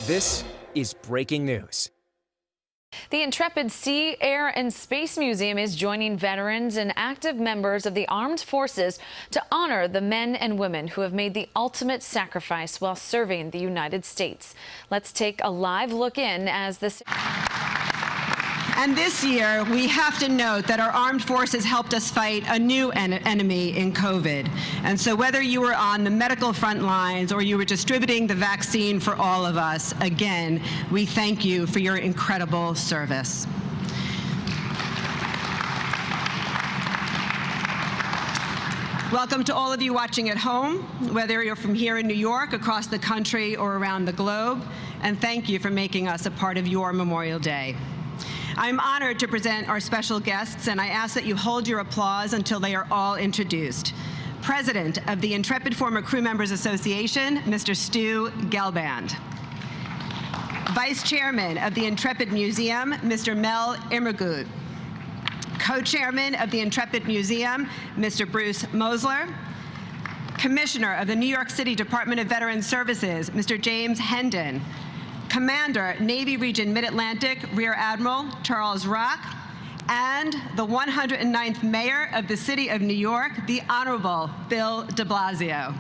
This is breaking news. The Intrepid Sea, Air, and Space Museum is joining veterans and active members of the armed forces to honor the men and women who have made the ultimate sacrifice while serving the United States. Let's take a live look in as this. And this year, we have to note that our armed forces helped us fight a new enemy in COVID. And so whether you were on the medical front lines or you were distributing the vaccine for all of us, again, we thank you for your incredible service. Welcome to all of you watching at home, whether you're from here in New York, across the country, or around the globe. And thank you for making us a part of your Memorial Day. I'm honored to present our special guests, and I ask that you hold your applause until they are all introduced. President of the Intrepid Former Crew Members Association, Mr. Stu Gelband. Vice Chairman of the Intrepid Museum, Mr. Mel Immergut. Co-Chairman of the Intrepid Museum, Mr. Bruce Mosler. Commissioner of the New York City Department of Veterans Services, Mr. James Hendon. Commander, Navy Region Mid-Atlantic, Rear Admiral Charles Rock, and the 109th Mayor of the City of New York, the Honorable Bill de Blasio.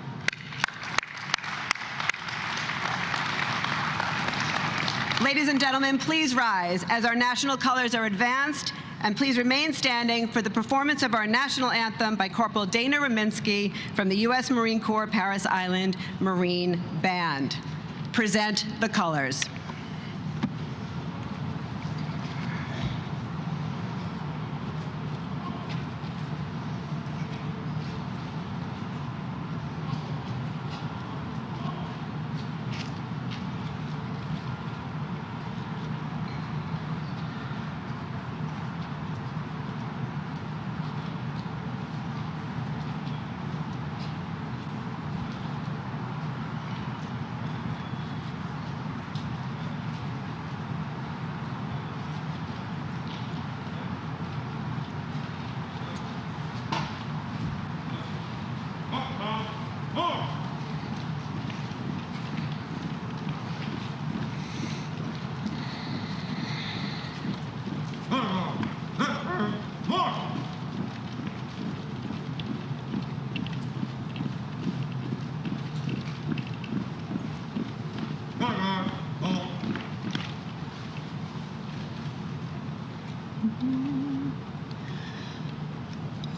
Ladies and gentlemen, please rise as our national colors are advanced, and please remain standing for the performance of our national anthem by Corporal Dana Raminsky from the U.S. Marine Corps Parris Island Marine Band. Present the colors.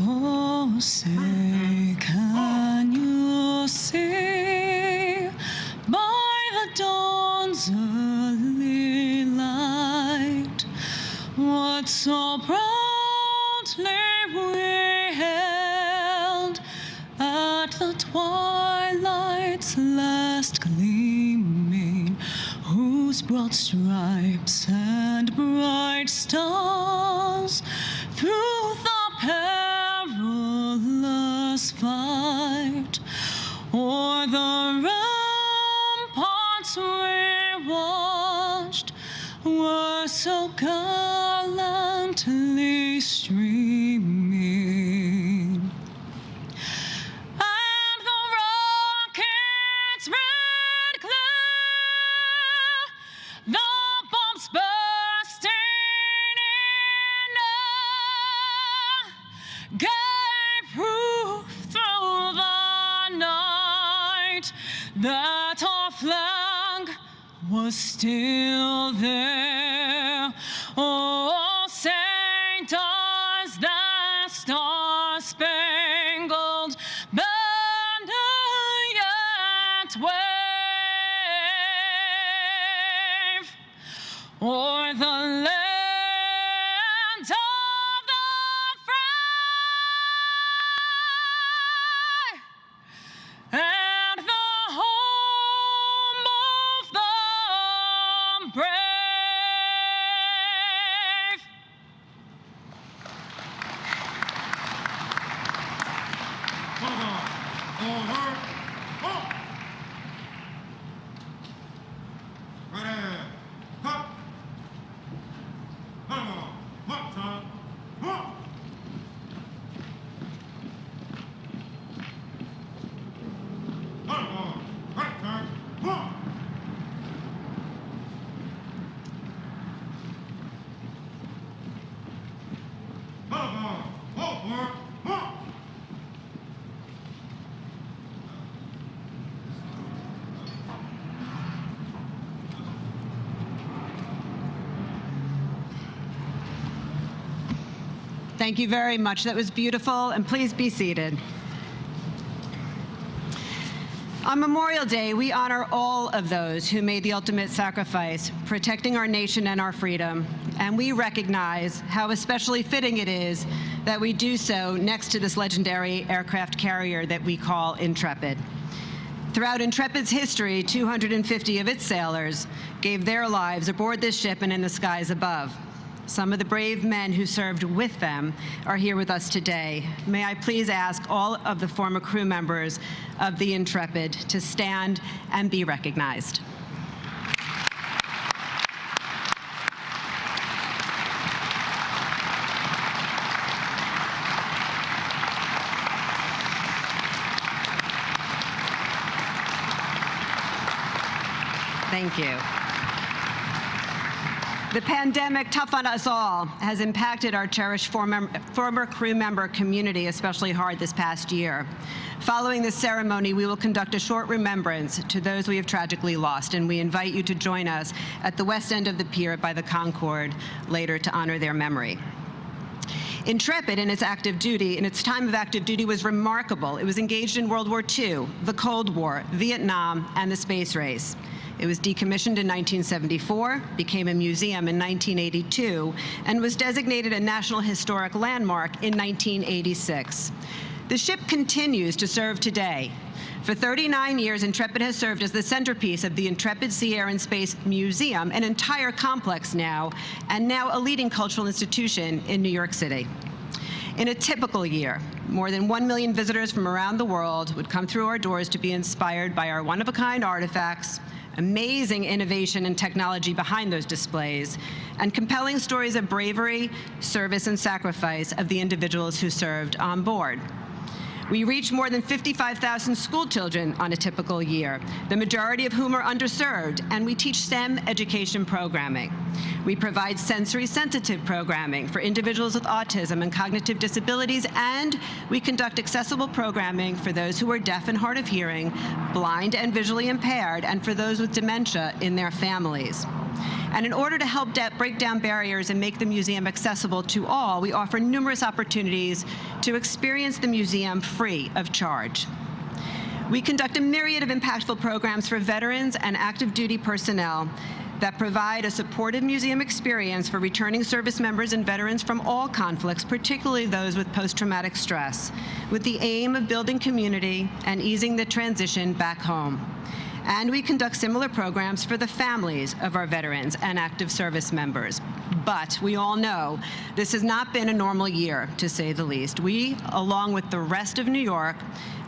Oh, say, can you see by the dawn's early light what so proudly we held at the twilight's last gleaming, whose broad stripes and bright stars through the perilous fight o'er the ramparts we watched were so gallantly streaming, and the rocket's red glare, the bombs bursting in air, gave proof through the night that our flag was still there. Oh, say does the star-spangled banner yet wave o'er the land of the free and the home of the brave. Thank you very much. That was beautiful, and please be seated. On Memorial Day, we honor all of those who made the ultimate sacrifice, protecting our nation and our freedom, and we recognize how especially fitting it is that we do so next to this legendary aircraft carrier that we call Intrepid. Throughout Intrepid's history, 250 of its sailors gave their lives aboard this ship and in the skies above. Some of the brave men who served with them are here with us today. May I please ask all of the former crew members of the Intrepid to stand and be recognized. Thank you. The pandemic, tough on us all, has impacted our cherished former crew member community especially hard this past year. Following this ceremony, we will conduct a short remembrance to those we have tragically lost, and we invite you to join us at the west end of the pier by the Concord later to honor their memory. Intrepid in its time of active duty was remarkable. It was engaged in World War II, the Cold War, Vietnam, and the space race. It was decommissioned in 1974, became a museum in 1982, and was designated a National Historic Landmark in 1986. The ship continues to serve today. For 39 years, Intrepid has served as the centerpiece of the Intrepid Sea, Air, and Space Museum, an entire complex now, and now a leading cultural institution in New York City. In a typical year, more than 1 million visitors from around the world would come through our doors to be inspired by our one-of-a-kind artifacts, amazing innovation and technology behind those displays, and compelling stories of bravery, service, and sacrifice of the individuals who served on board. We reach more than 55,000 school children on a typical year, the majority of whom are underserved, and we teach STEM education programming. We provide sensory-sensitive programming for individuals with autism and cognitive disabilities, and we conduct accessible programming for those who are deaf and hard of hearing, blind and visually impaired, and for those with dementia in their families. And in order to help break down barriers and make the museum accessible to all, we offer numerous opportunities to experience the museum free of charge. We conduct a myriad of impactful programs for veterans and active duty personnel that provide a supportive museum experience for returning service members and veterans from all conflicts, particularly those with post-traumatic stress, with the aim of building community and easing the transition back home. And we conduct similar programs for the families of our veterans and active service members. But we all know this has not been a normal year, to say the least. We, along with the rest of New York,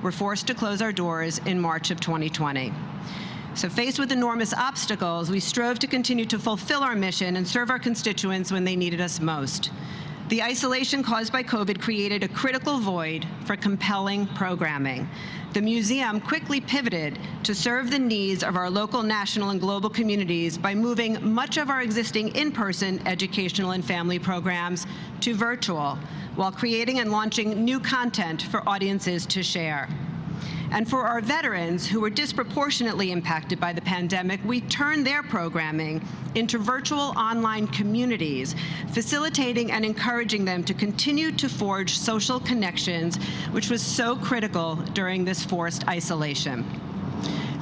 were forced to close our doors in March of 2020. So faced with enormous obstacles, we strove to continue to fulfill our mission and serve our constituents when they needed us most. The isolation caused by COVID created a critical void for compelling programming. The museum quickly pivoted to serve the needs of our local, national, and global communities by moving much of our existing in-person educational and family programs to virtual, while creating and launching new content for audiences to share. And for our veterans who were disproportionately impacted by the pandemic, we turned their programming into virtual online communities, facilitating and encouraging them to continue to forge social connections, which was so critical during this forced isolation.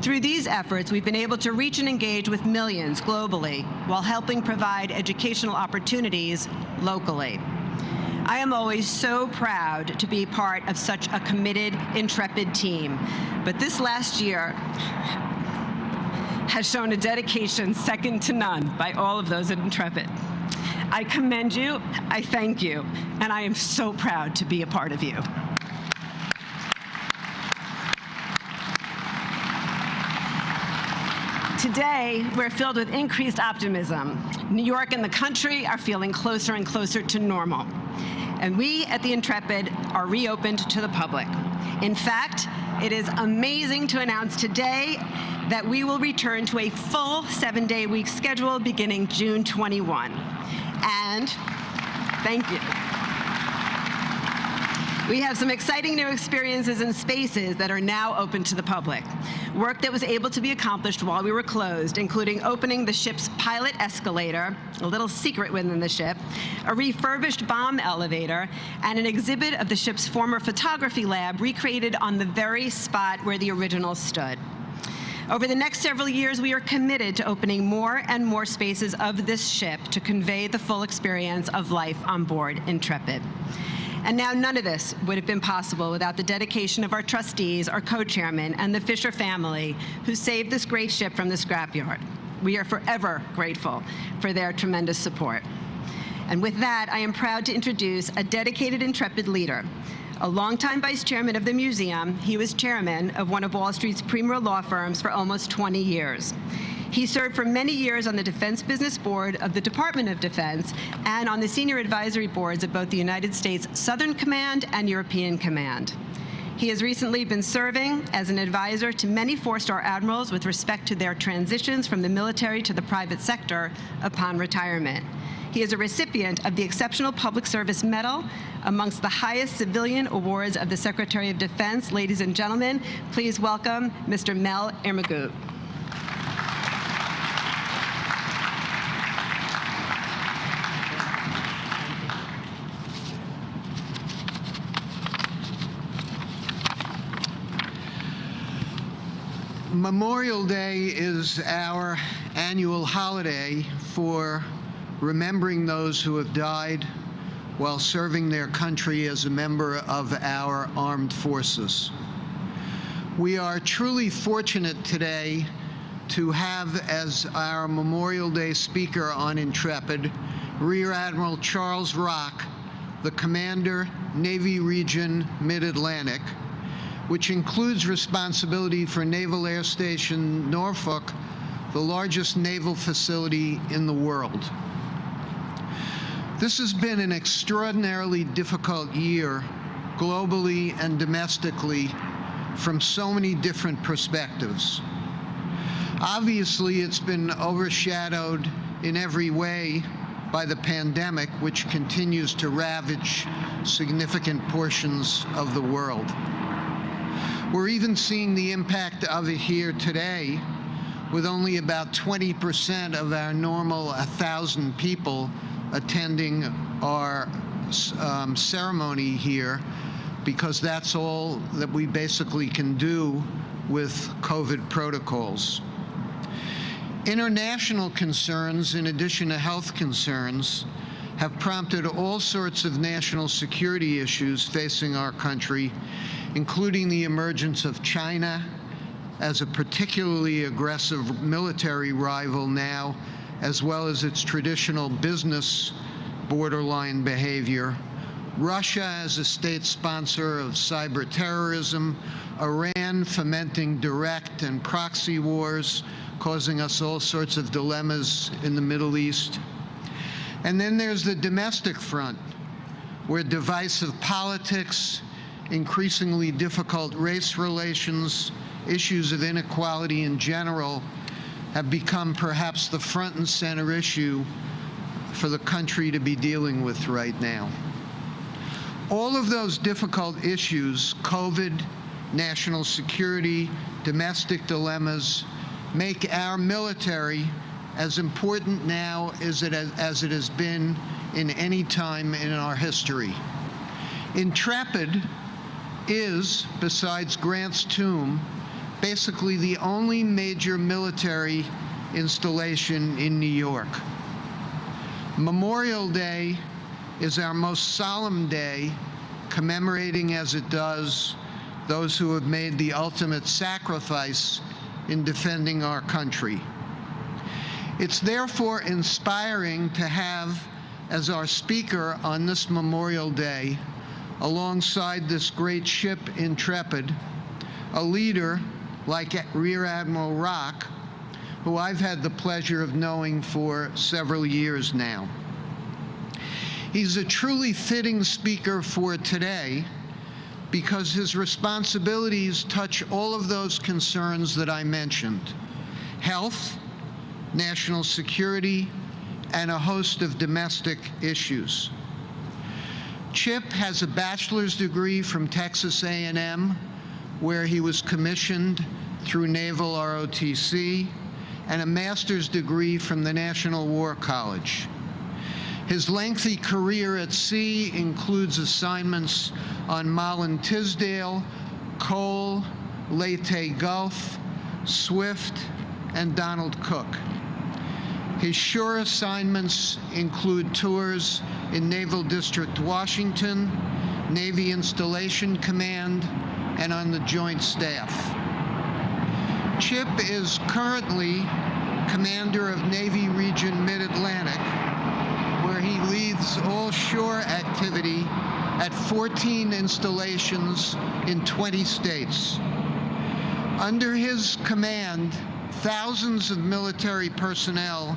Through these efforts, we've been able to reach and engage with millions globally while helping provide educational opportunities locally. I am always so proud to be part of such a committed, Intrepid team. But this last year has shown a dedication second to none by all of those at Intrepid. I commend you, I thank you, and I am so proud to be a part of you. Today, we're filled with increased optimism. New York and the country are feeling closer and closer to normal. And we at the Intrepid are reopened to the public. In fact, it is amazing to announce today that we will return to a full 7-day-week schedule beginning June 21. And thank you. We have some exciting new experiences and spaces that are now open to the public. Work that was able to be accomplished while we were closed, including opening the ship's pilot escalator, a little secret within the ship, a refurbished bomb elevator, and an exhibit of the ship's former photography lab recreated on the very spot where the original stood. Over the next several years, we are committed to opening more and more spaces of this ship to convey the full experience of life on board Intrepid. And now none of this would have been possible without the dedication of our trustees, our co-chairman, and the Fisher family who saved this great ship from the scrapyard. We are forever grateful for their tremendous support. And with that, I am proud to introduce a dedicated Intrepid leader. A longtime vice chairman of the museum, he was chairman of one of Wall Street's premier law firms for almost 20 years. He served for many years on the Defense Business Board of the Department of Defense and on the senior advisory boards of both the United States Southern Command and European Command. He has recently been serving as an advisor to many four-star admirals with respect to their transitions from the military to the private sector upon retirement. He is a recipient of the Exceptional Public Service Medal, amongst the highest civilian awards of the Secretary of Defense. Ladies and gentlemen, please welcome Mr. Mel Irmagut. Memorial Day is our annual holiday for remembering those who have died while serving their country as a member of our armed forces. We are truly fortunate today to have as our Memorial Day speaker on Intrepid, Rear Admiral Charles Rock, the Commander, Navy Region Mid-Atlantic, which includes responsibility for Naval Air Station Norfolk, the largest naval facility in the world. This has been an extraordinarily difficult year, globally and domestically, from so many different perspectives. Obviously, it's been overshadowed in every way by the pandemic, which continues to ravage significant portions of the world. We're even seeing the impact of it here today, with only about 20% of our normal 1,000 people attending our ceremony here, because that's all that we basically can do with COVID protocols. International concerns, in addition to health concerns, have prompted all sorts of national security issues facing our country, including the emergence of China as a particularly aggressive military rival now, as well as its traditional business borderline behavior, Russia as a state sponsor of cyber terrorism, Iran fomenting direct and proxy wars, causing us all sorts of dilemmas in the Middle East. And then there's the domestic front, where divisive politics, increasingly difficult race relations, issues of inequality in general have become perhaps the front and center issue for the country to be dealing with right now. All of those difficult issues, COVID, national security, domestic dilemmas, make our military as important now as it has been in any time in our history. Intrepid is, besides Grant's Tomb, basically the only major military installation in New York. Memorial Day is our most solemn day, commemorating as it does those who have made the ultimate sacrifice in defending our country. It's therefore inspiring to have as our speaker on this Memorial Day, alongside this great ship Intrepid, a leader like Rear Admiral Rock, who I've had the pleasure of knowing for several years now. He's a truly fitting speaker for today because his responsibilities touch all of those concerns that I mentioned: health, national security, and a host of domestic issues. Chip has a bachelor's degree from Texas A&M, where he was commissioned through Naval ROTC, and a master's degree from the National War College. His lengthy career at sea includes assignments on Malin Tisdale, Cole, Leyte Gulf, Swift, and Donald Cook. His shore assignments include tours in Naval District Washington, Navy Installation Command, and on the Joint Staff. Chip is currently Commander of Navy Region Mid-Atlantic, where he leads all shore activity at 14 installations in 20 states. Under his command, thousands of military personnel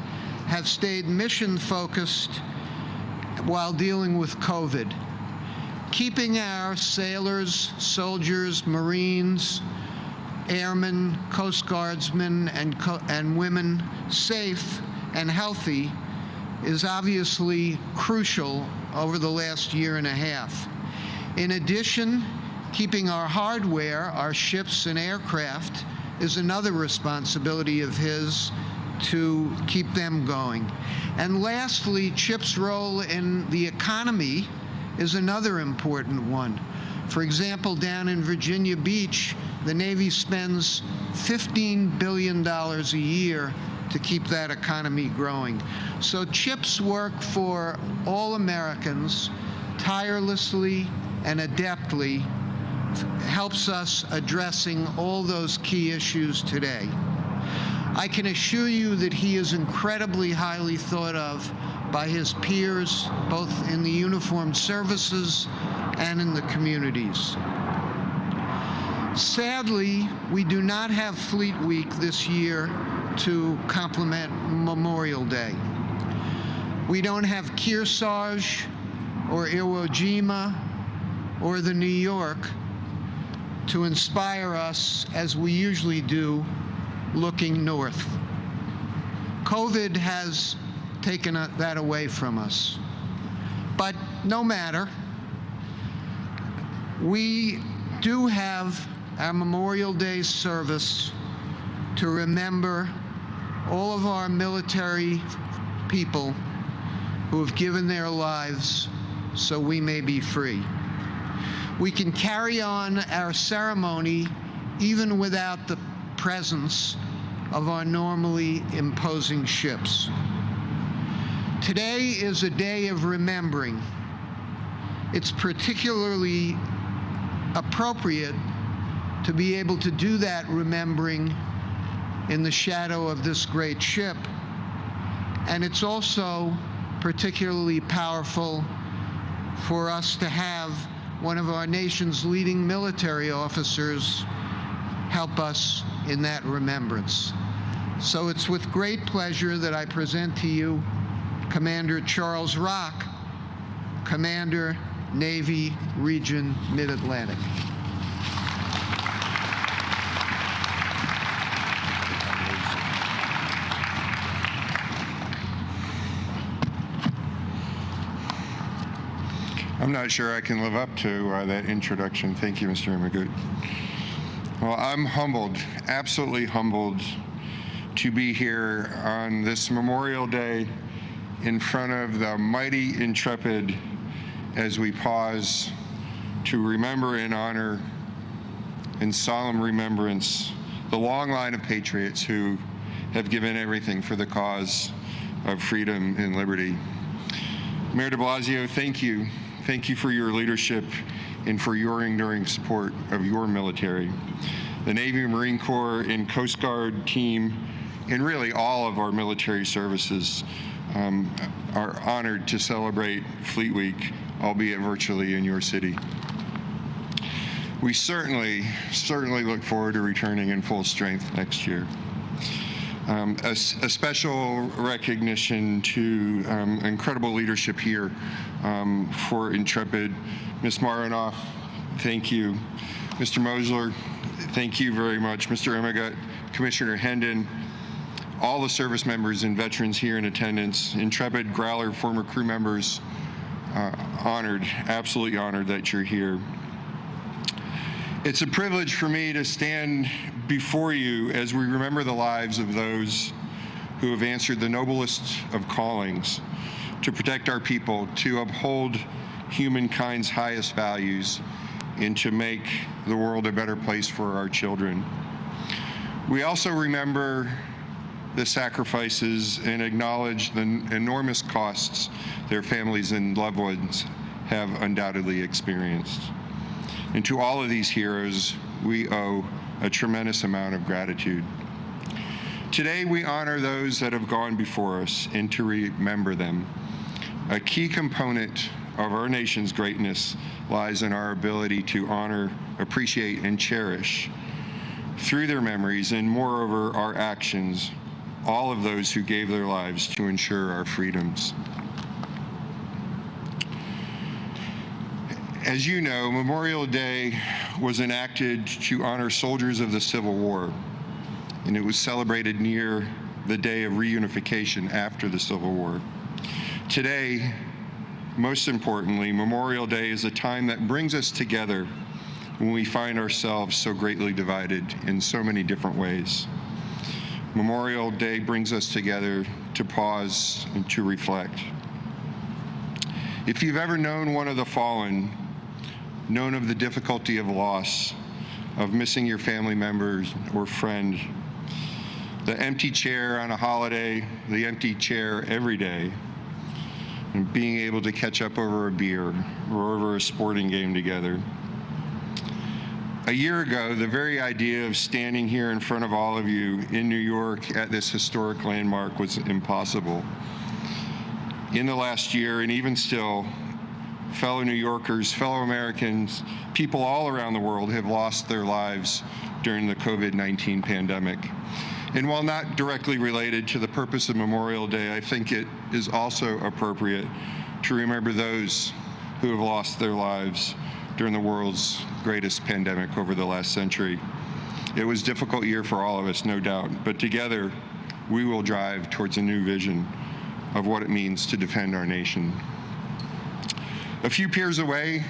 have stayed mission-focused while dealing with COVID, keeping our sailors, soldiers, Marines, airmen, Coast Guardsmen, and women safe and healthy is obviously crucial over the last year and a half. In addition, keeping our hardware, our ships and aircraft, is another responsibility of his to keep them going. And lastly, Chip's role in the economy is another important one. For example, down in Virginia Beach, the Navy spends $15 billion a year to keep that economy growing. So Chip's work for all Americans tirelessly and adeptly helps us addressing all those key issues today. I can assure you that he is incredibly highly thought of by his peers, both in the uniformed services and in the communities. Sadly, we do not have Fleet Week this year to complement Memorial Day. We don't have Kearsarge or Iwo Jima or the New York to inspire us as we usually do looking north. COVID has taken that away from us. But no matter, we do have our Memorial Day service to remember all of our military people who have given their lives so we may be free. We can carry on our ceremony even without the presence of our normally imposing ships. Today is a day of remembering. It's particularly appropriate to be able to do that remembering in the shadow of this great ship. And it's also particularly powerful for us to have one of our nation's leading military officers help us in that remembrance. So it's with great pleasure that I present to you Commander Charles Rock, Commander, Navy Region Mid-Atlantic. I'm not sure I can live up to that introduction. Thank you, Mr. Immigut. Well, I'm humbled, absolutely humbled, to be here on this Memorial Day in front of the mighty Intrepid as we pause to remember and honor in solemn remembrance the long line of patriots who have given everything for the cause of freedom and liberty. Mayor de Blasio, thank you. Thank you for your leadership and for your enduring support of your military. The Navy, Marine Corps, and Coast Guard team, and really all of our military services are honored to celebrate Fleet Week, albeit virtually in your city. We certainly look forward to returning in full strength next year. A special recognition to incredible leadership here for Intrepid. Ms. Marinoff, thank you. Mr. Mosler, thank you very much. Mr. Immigut, Commissioner Hendon, all the service members and veterans here in attendance, Intrepid, Growler, former crew members, honored, absolutely honored that you're here. It's a privilege for me to stand before you as we remember the lives of those who have answered the noblest of callings to protect our people, to uphold humankind's highest values, and to make the world a better place for our children. We also remember the sacrifices and acknowledge the enormous costs their families and loved ones have undoubtedly experienced. And to all of these heroes, we owe a tremendous amount of gratitude. Today, we honor those that have gone before us and to remember them. A key component of our nation's greatness lies in our ability to honor, appreciate, and cherish, through their memories and moreover our actions, all of those who gave their lives to ensure our freedoms. As you know, Memorial Day was enacted to honor soldiers of the Civil War, and it was celebrated near the day of reunification after the Civil War. Today, most importantly, Memorial Day is a time that brings us together when we find ourselves so greatly divided in so many different ways. Memorial Day brings us together to pause and to reflect. If you've ever known one of the fallen, known of the difficulty of loss, of missing your family members or friend, the empty chair on a holiday, the empty chair every day, and being able to catch up over a beer or over a sporting game together. A year ago, the very idea of standing here in front of all of you in New York at this historic landmark was impossible. In the last year, and even still, fellow New Yorkers, fellow Americans, people all around the world have lost their lives during the COVID-19 pandemic. And while not directly related to the purpose of Memorial Day, I think it is also appropriate to remember those who have lost their lives during the world's greatest pandemic over the last century. It was a difficult year for all of us, no doubt, but together we will drive towards a new vision of what it means to defend our nation. A few piers away,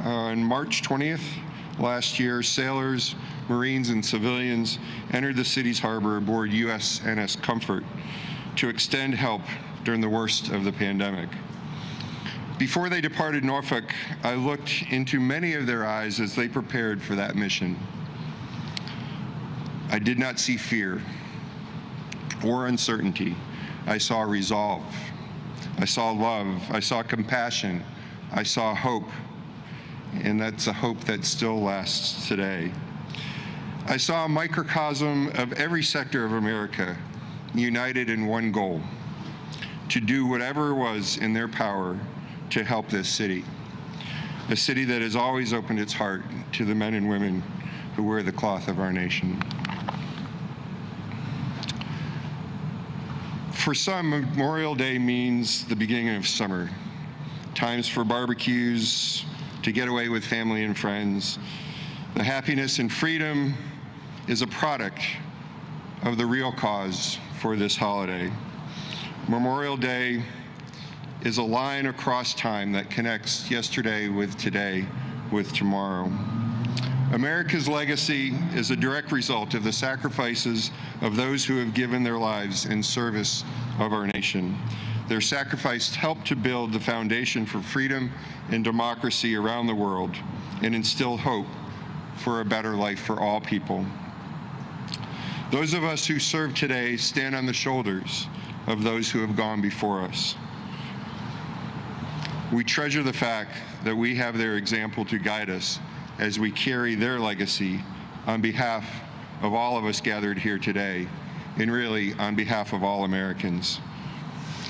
on March 20th last year, sailors, Marines, and civilians entered the city's harbor aboard USNS Comfort to extend help during the worst of the pandemic. Before they departed Norfolk, I looked into many of their eyes as they prepared for that mission. I did not see fear or uncertainty. I saw resolve. I saw love. I saw compassion. I saw hope, and that's a hope that still lasts today. I saw a microcosm of every sector of America united in one goal: to do whatever was in their power to help this city, a city that has always opened its heart to the men and women who wear the cloth of our nation. For some, Memorial Day means the beginning of summer. Times for barbecues, to get away with family and friends. The happiness and freedom is a product of the real cause for this holiday. Memorial Day is a line across time that connects yesterday with today with tomorrow. America's legacy is a direct result of the sacrifices of those who have given their lives in service of our nation. Their sacrifice helped to build the foundation for freedom and democracy around the world and instill hope for a better life for all people. Those of us who serve today stand on the shoulders of those who have gone before us. We treasure the fact that we have their example to guide us as we carry their legacy on behalf of all of us gathered here today, and really on behalf of all Americans.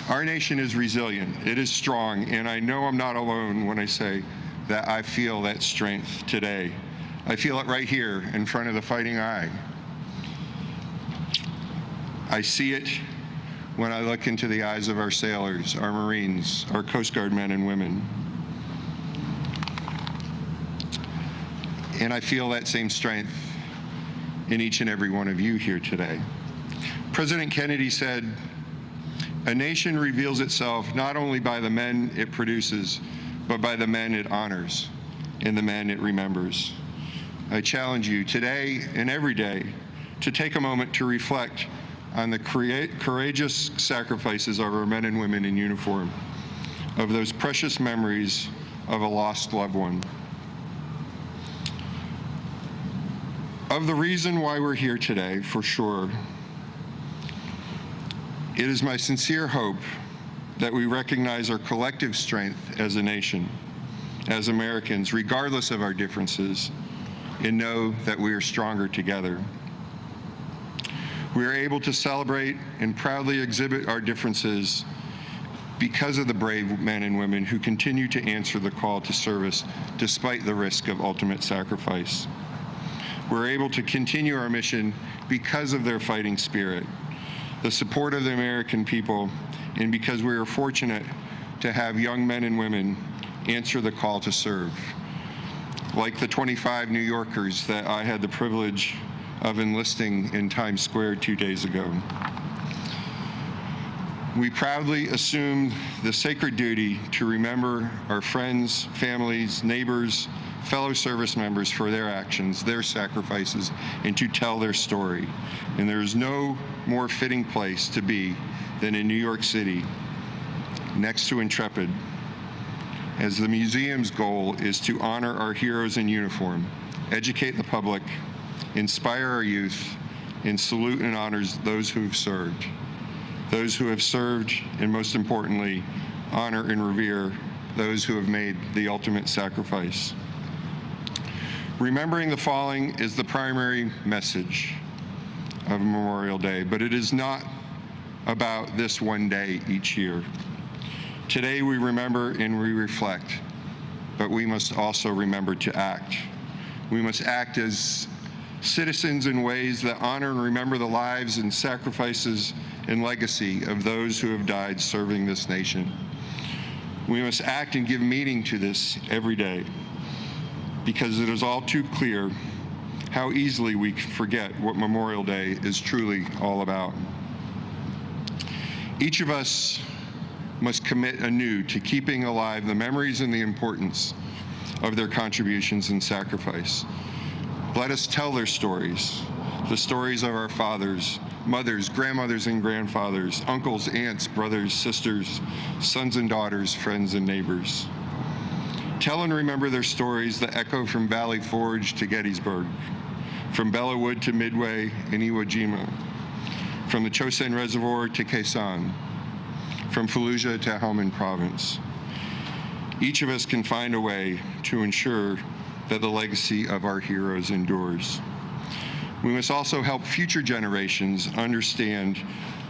Our nation is resilient, it is strong, and I know I'm not alone when I say that I feel that strength today. I feel it right here in front of the fighting eye. I see it when I look into the eyes of our sailors, our Marines, our Coast Guard men and women. And I feel that same strength in each and every one of you here today. President Kennedy said, A nation reveals itself not only by the men it produces, but by the men it honors and the men it remembers. I challenge you today and every day to take a moment to reflect on the courageous sacrifices of our men and women in uniform, of those precious memories of a lost loved one. Of the reason why we're here today, for sure, it is my sincere hope that we recognize our collective strength as a nation, as Americans, regardless of our differences, and know that we are stronger together. We are able to celebrate and proudly exhibit our differences because of the brave men and women who continue to answer the call to service despite the risk of ultimate sacrifice. We're able to continue our mission because of their fighting spirit, the support of the American people, and because we are fortunate to have young men and women answer the call to serve, like the 25 New Yorkers that I had the privilege of enlisting in Times Square 2 days ago. We proudly assume the sacred duty to remember our friends, families, neighbors, fellow service members for their actions, their sacrifices, and to tell their story. And there is no more fitting place to be than in New York City, next to Intrepid, as the museum's goal is to honor our heroes in uniform, educate the public, inspire our youth, and salute and honor those who have served. Those who have served, and most importantly, honor and revere those who have made the ultimate sacrifice. Remembering the fallen is the primary message of Memorial Day, but it is not about this one day each year. Today we remember and we reflect, but we must also remember to act. We must act as citizens in ways that honor and remember the lives and sacrifices and legacy of those who have died serving this nation. We must act and give meaning to this every day, because it is all too clear how easily we forget what Memorial Day is truly all about. Each of us must commit anew to keeping alive the memories and the importance of their contributions and sacrifice. Let us tell their stories, the stories of our fathers, mothers, grandmothers and grandfathers, uncles, aunts, brothers, sisters, sons and daughters, friends and neighbors. Tell and remember their stories that echo from Valley Forge to Gettysburg, from Bella Wood to Midway and Iwo Jima, from the Chosin Reservoir to Quezon, from Fallujah to Helmand Province. Each of us can find a way to ensure that the legacy of our heroes endures. We must also help future generations understand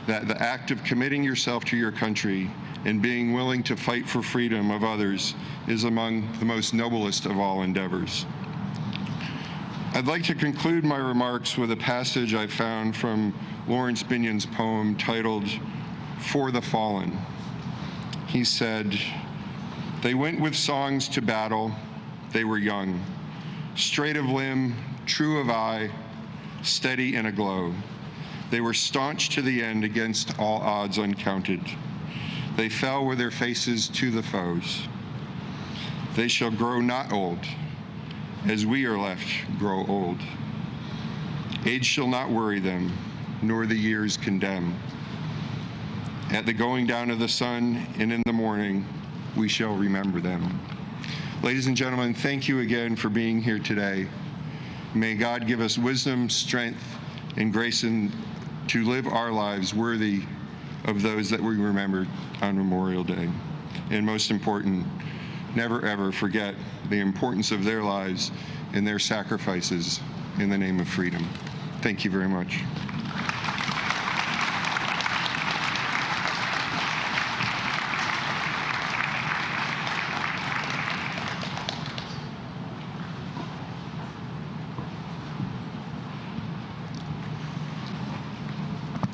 that the act of committing yourself to your country and being willing to fight for freedom of others is among the most noblest of all endeavors. I'd like to conclude my remarks with a passage I found from Lawrence Binion's poem titled "For the Fallen." He said, "They went with songs to battle, they were young, straight of limb, true of eye, steady and aglow. They were staunch to the end against all odds uncounted. They fell with their faces to the foes. They shall grow not old, as we are left grow old. Age shall not worry them, nor the years condemn. At the going down of the sun and in the morning, we shall remember them." Ladies and gentlemen, thank you again for being here today. May God give us wisdom, strength, and grace to live our lives worthy of those that we remember on Memorial Day. And most important, never ever forget the importance of their lives and their sacrifices in the name of freedom. Thank you very much.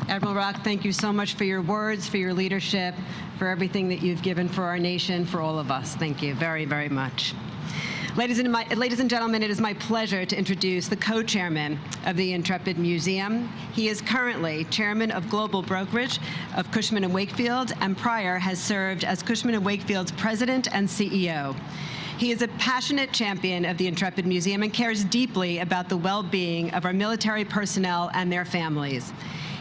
Admiral Rock, thank you so much for your words, for your leadership, for everything that you've given for our nation, for all of us. Thank you very, very much. Ladies and gentlemen, it is my pleasure to introduce the co-chairman of the Intrepid Museum. He is currently chairman of global brokerage of Cushman & Wakefield, and prior has served as Cushman & Wakefield's president and CEO. He is a passionate champion of the Intrepid Museum and cares deeply about the well-being of our military personnel and their families.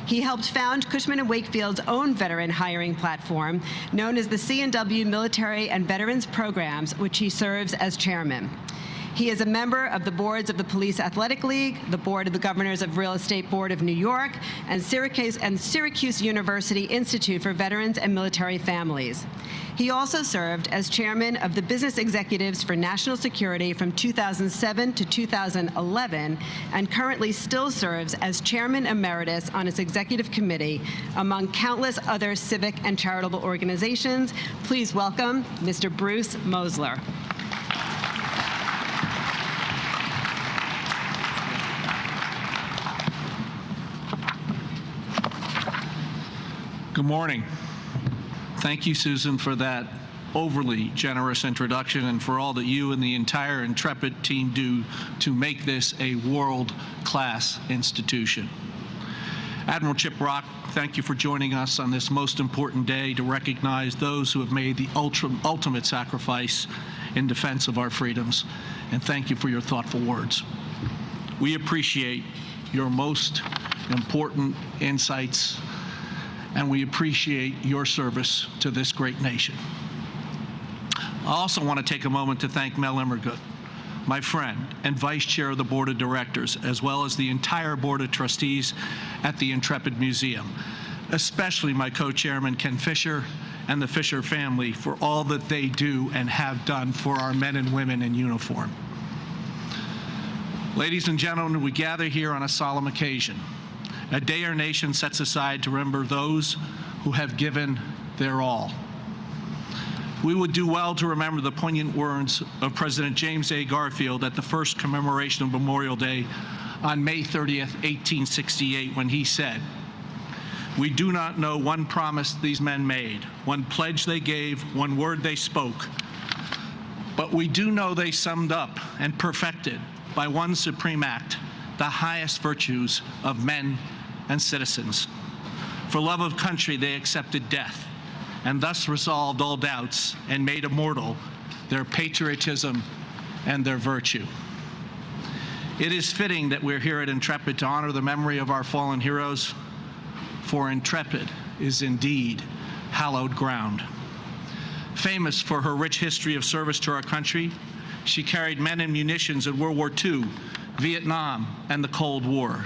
He helped found Cushman & Wakefield's own veteran hiring platform, known as the C&W Military and Veterans Programs, which he serves as chairman. He is a member of the boards of the Police Athletic League, the Board of the Governors of Real Estate Board of New York, and Syracuse University Institute for Veterans and Military Families. He also served as chairman of the Business Executives for National Security from 2007 to 2011, and currently still serves as chairman emeritus on its executive committee, among countless other civic and charitable organizations. Please welcome Mr. Bruce Mosler. Good morning. Thank you, Susan, for that overly generous introduction and for all that you and the entire Intrepid team do to make this a world-class institution. Admiral Chip Rock, thank you for joining us on this most important day to recognize those who have made the ultimate sacrifice in defense of our freedoms, and thank you for your thoughtful words. We appreciate your most important insights, and we appreciate your service to this great nation. I also want to take a moment to thank Mel Immergut, my friend and vice chair of the board of directors, as well as the entire board of trustees at the Intrepid Museum, especially my co-chairman Ken Fisher and the Fisher family for all that they do and have done for our men and women in uniform. Ladies and gentlemen, we gather here on a solemn occasion, a day our nation sets aside to remember those who have given their all. We would do well to remember the poignant words of President James A. Garfield at the first commemoration of Memorial Day on May 30th, 1868, when he said, "We do not know one promise these men made, one pledge they gave, one word they spoke, but we do know they summed up and perfected by one supreme act the highest virtues of men and citizens. For love of country, they accepted death, and thus resolved all doubts and made immortal their patriotism and their virtue." It is fitting that we're here at Intrepid to honor the memory of our fallen heroes, for Intrepid is indeed hallowed ground. Famous for her rich history of service to our country, she carried men and munitions in World War II, Vietnam, and the Cold War.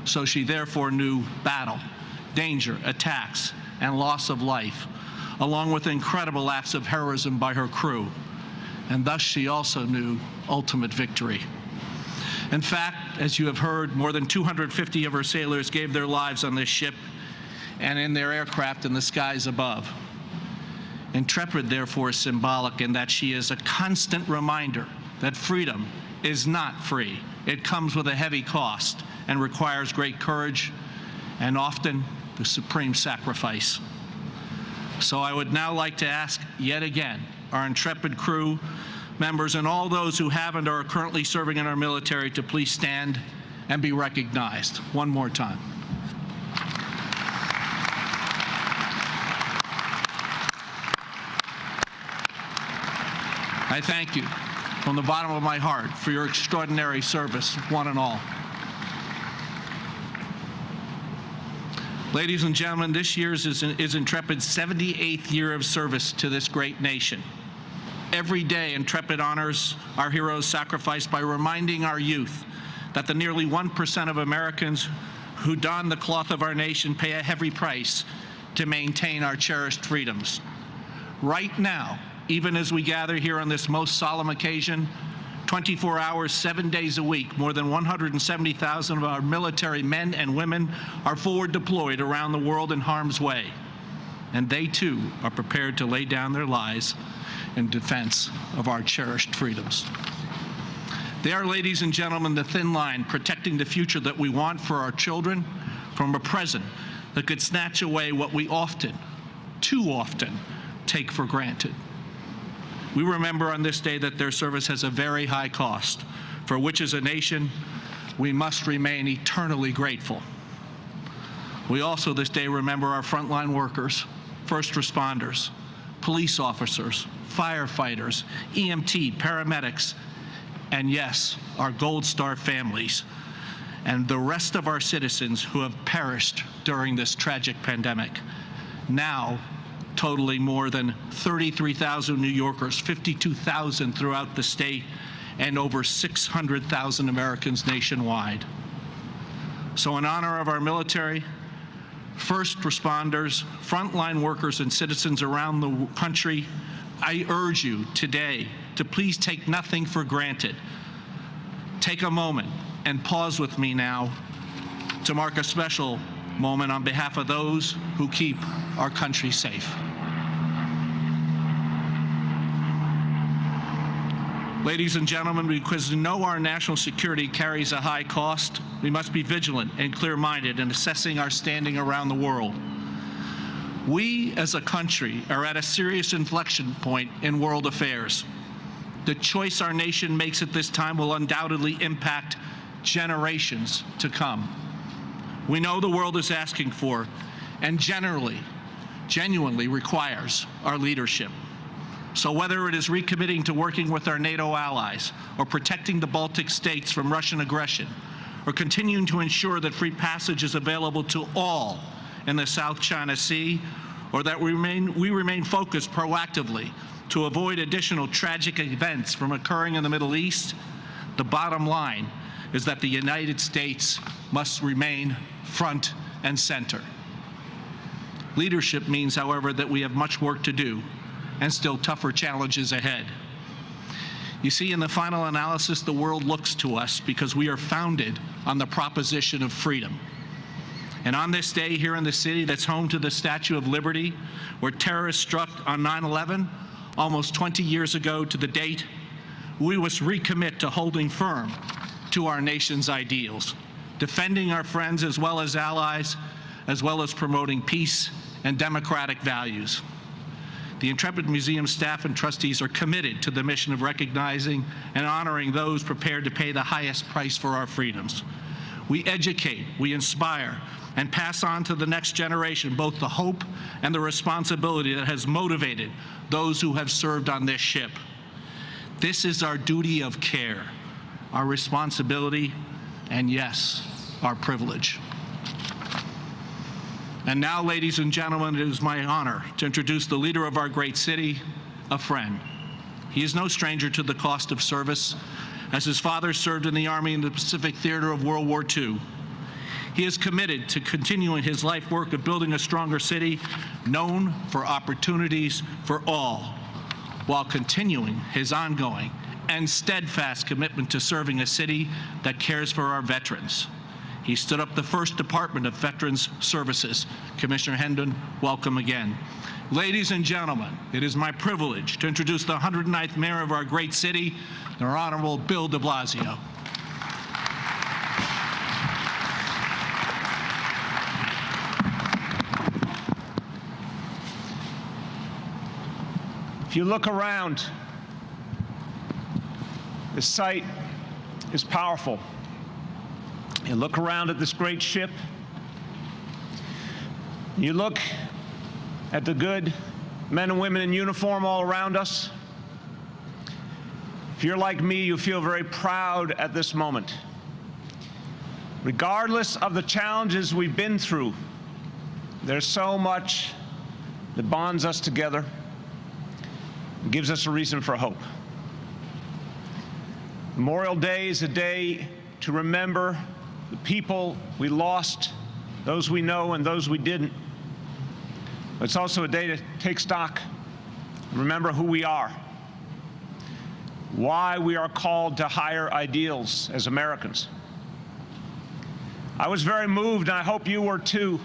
So she therefore knew battle, danger, attacks, and loss of life, along with incredible acts of heroism by her crew. And thus she also knew ultimate victory. In fact, as you have heard, more than 250 of her sailors gave their lives on this ship and in their aircraft in the skies above. Intrepid, therefore, is symbolic in that she is a constant reminder that freedom is not free. It comes with a heavy cost and requires great courage and often the supreme sacrifice. So I would now like to ask yet again our Intrepid crew members and all those who have and are currently serving in our military to please stand and be recognized one more time. I thank you from the bottom of my heart for your extraordinary service, one and all. Ladies and gentlemen, this year is Intrepid's 78th year of service to this great nation. Every day, Intrepid honors our heroes' sacrifice by reminding our youth that the nearly 1% of Americans who don the cloth of our nation pay a heavy price to maintain our cherished freedoms. Right now, even as we gather here on this most solemn occasion, 24 hours, 7 days a week, more than 170,000 of our military men and women are forward deployed around the world in harm's way. And they, too, are prepared to lay down their lives in defense of our cherished freedoms. They are, ladies and gentlemen, the thin line protecting the future that we want for our children from a present that could snatch away what we often, too often, take for granted. We remember on this day that their service has a very high cost, for which as a nation we must remain eternally grateful. We also this day remember our frontline workers, first responders, police officers, firefighters, EMT, paramedics, and yes, our Gold Star families, and the rest of our citizens who have perished during this tragic pandemic. Now, totaling more than 33,000 New Yorkers, 52,000 throughout the state, and over 600,000 Americans nationwide. So in honor of our military, first responders, frontline workers, and citizens around the country, I urge you today to please take nothing for granted. Take a moment and pause with me now to mark a special moment on behalf of those who keep our country safe. Ladies and gentlemen, because we know our national security carries a high cost, we must be vigilant and clear-minded in assessing our standing around the world. We, as a country, are at a serious inflection point in world affairs. The choice our nation makes at this time will undoubtedly impact generations to come. We know the world is asking for, and genuinely requires, our leadership. So whether it is recommitting to working with our NATO allies, or protecting the Baltic states from Russian aggression, or continuing to ensure that free passage is available to all in the South China Sea, or that we remain focused proactively to avoid additional tragic events from occurring in the Middle East, the bottom line is that the United States must remain front and center. Leadership means, however, that we have much work to do and still tougher challenges ahead. You see, in the final analysis, the world looks to us because we are founded on the proposition of freedom. And on this day here in the city that's home to the Statue of Liberty, where terrorists struck on 9/11, almost 20 years ago to the date, we must recommit to holding firm to our nation's ideals, defending our friends as well as allies, as well as promoting peace and democratic values. The Intrepid Museum staff and trustees are committed to the mission of recognizing and honoring those prepared to pay the highest price for our freedoms. We educate, we inspire, and pass on to the next generation both the hope and the responsibility that has motivated those who have served on this ship. This is our duty of care, our responsibility, and yes, our privilege. And now, ladies and gentlemen, it is my honor to introduce the leader of our great city, a friend. He is no stranger to the cost of service, as his father served in the Army in the Pacific Theater of World War II. He is committed to continuing his life work of building a stronger city, known for opportunities for all, while continuing his ongoing and steadfast commitment to serving a city that cares for our veterans. He stood up the first Department of Veterans Services. Commissioner Hendon, welcome again. Ladies and gentlemen, it is my privilege to introduce the 109th Mayor of our great city, the Honorable Bill de Blasio. If you look around, the sight is powerful. You look around at this great ship, you look at the good men and women in uniform all around us. If you're like me, you feel very proud at this moment. Regardless of the challenges we've been through, there's so much that bonds us together and gives us a reason for hope. Memorial Day is a day to remember the people we lost, those we know and those we didn't. But it's also a day to take stock, remember who we are, why we are called to higher ideals as Americans. I was very moved, and I hope you were too,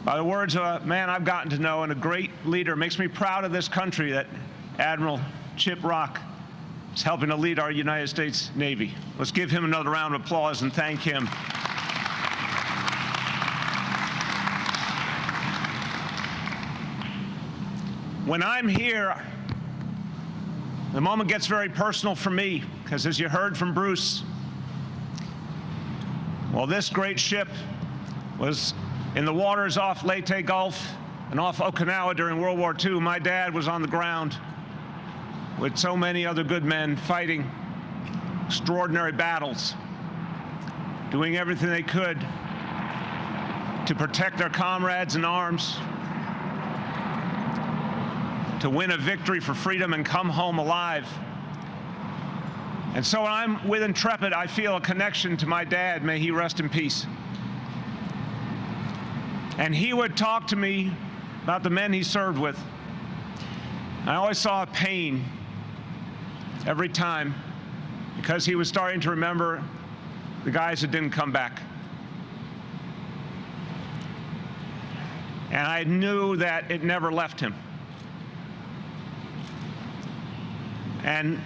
by the words of a man I've gotten to know and a great leader. It makes me proud of this country that Admiral Chip Rock is helping to lead our United States Navy. Let's give him another round of applause and thank him. When I'm here The moment gets very personal for me, because as you heard from Bruce, well, this great ship was in the waters off Leyte Gulf and off Okinawa during World War II. My dad was on the ground with so many other good men fighting extraordinary battles, doing everything they could to protect their comrades in arms, to win a victory for freedom and come home alive. And so when I'm with Intrepid, I feel a connection to my dad. May he rest in peace. And he would talk to me about the men he served with. I always saw a pain every time, because he was starting to remember the guys that didn't come back. And I knew that it never left him. And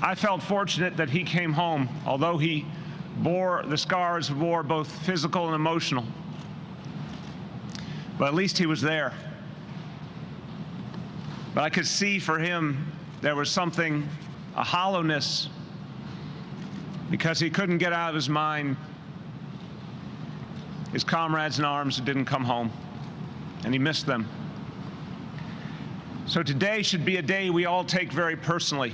I felt fortunate that he came home, although he bore the scars of war, both physical and emotional. But at least he was there. But I could see for him there was something, a hollowness, because he couldn't get out of his mind his comrades in arms who didn't come home, and he missed them. So today should be a day we all take very personally.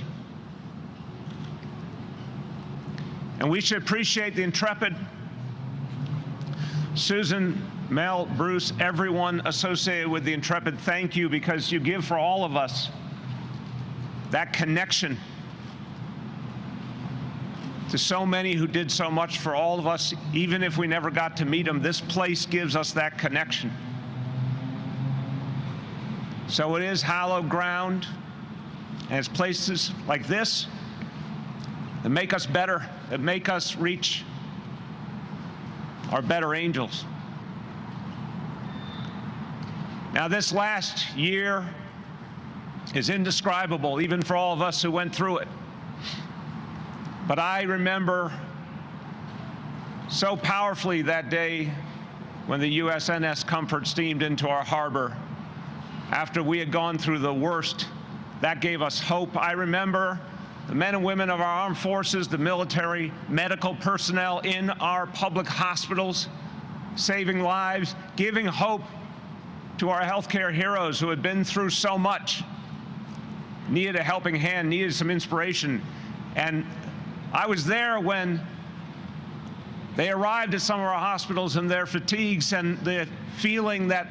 And we should appreciate the Intrepid, Susan, Mel, Bruce, everyone associated with the Intrepid. Thank you, because you give for all of us that connection to so many who did so much for all of us. Even if we never got to meet them, this place gives us that connection. So it is hallowed ground, and it's places like this that make us better, that make us reach our better angels. Now, this last year is indescribable, even for all of us who went through it. But I remember so powerfully that day when the USNS Comfort steamed into our harbor after we had gone through the worst. That gave us hope. I remember the men and women of our armed forces, the military, medical personnel in our public hospitals, saving lives, giving hope to our healthcare heroes who had been through so much, needed a helping hand, needed some inspiration. And I was there when they arrived at some of our hospitals in their fatigues, and the feeling that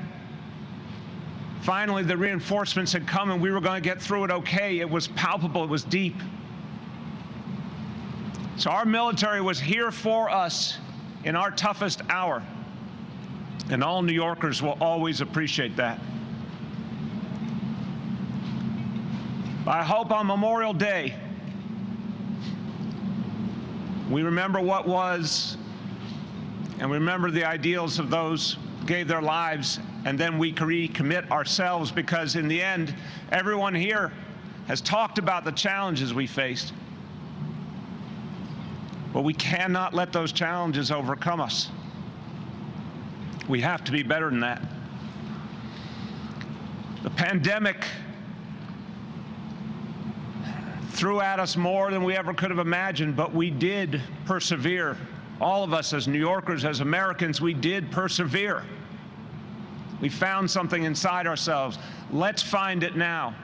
finally the reinforcements had come and we were going to get through it okay. It was palpable, it was deep. So our military was here for us in our toughest hour, and all New Yorkers will always appreciate that. I hope on Memorial Day we remember what was, and we remember the ideals of those who gave their lives, and then we recommit ourselves, because in the end, everyone here has talked about the challenges we faced. But we cannot let those challenges overcome us. We have to be better than that. The pandemic threw at us more than we ever could have imagined, but we did persevere. All of us as New Yorkers, as Americans, we did persevere. We found something inside ourselves. Let's find it now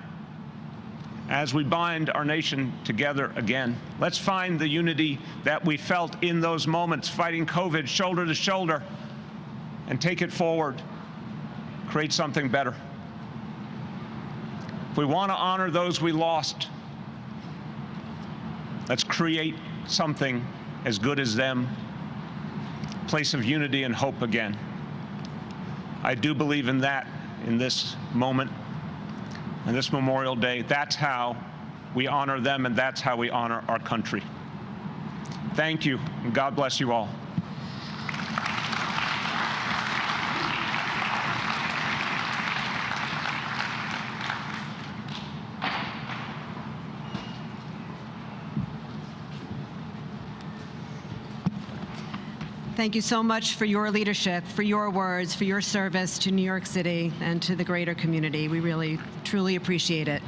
as we bind our nation together again. Let's find the unity that we felt in those moments, fighting COVID shoulder to shoulder, and take it forward, create something better. If we want to honor those we lost, let's create something as good as them, a place of unity and hope again. I do believe in that in this moment, and this Memorial Day. That's how we honor them, and that's how we honor our country. Thank you, and God bless you all. Thank you so much for your leadership, for your words, for your service to New York City and to the greater community. We really, truly appreciate it.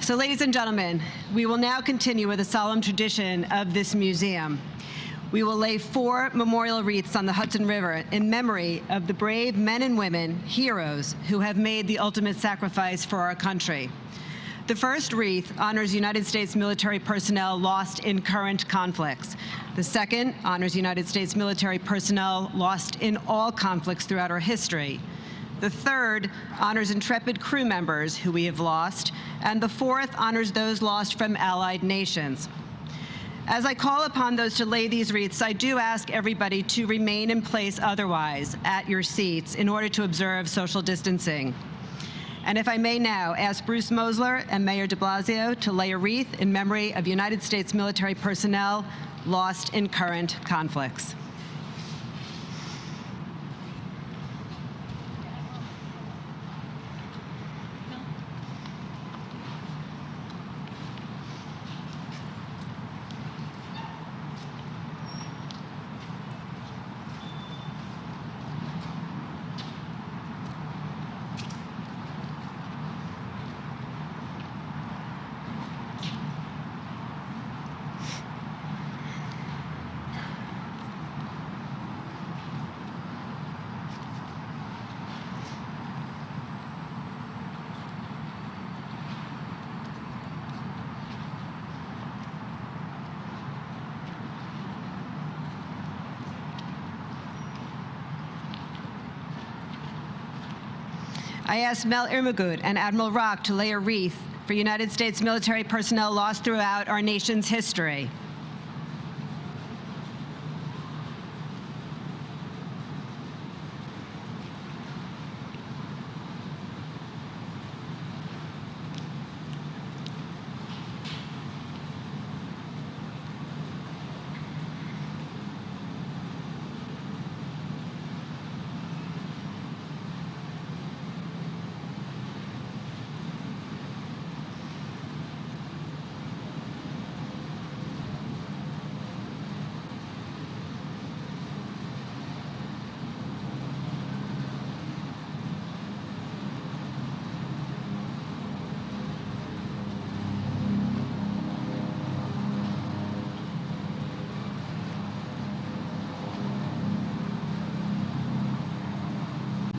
So, ladies and gentlemen, we will now continue with a solemn tradition of this museum. We will lay 4 memorial wreaths on the Hudson River in memory of the brave men and women, heroes, who have made the ultimate sacrifice for our country. The first wreath honors United States military personnel lost in current conflicts. The second honors United States military personnel lost in all conflicts throughout our history. The third honors Intrepid crew members who we have lost, and the fourth honors those lost from allied nations. As I call upon those to lay these wreaths, I do ask everybody to remain in place otherwise at your seats in order to observe social distancing. And if I may now ask Bruce Mosler and Mayor de Blasio to lay a wreath in memory of United States military personnel lost in current conflicts. I ask Mel Irmagud and Admiral Rock to lay a wreath for United States military personnel lost throughout our nation's history.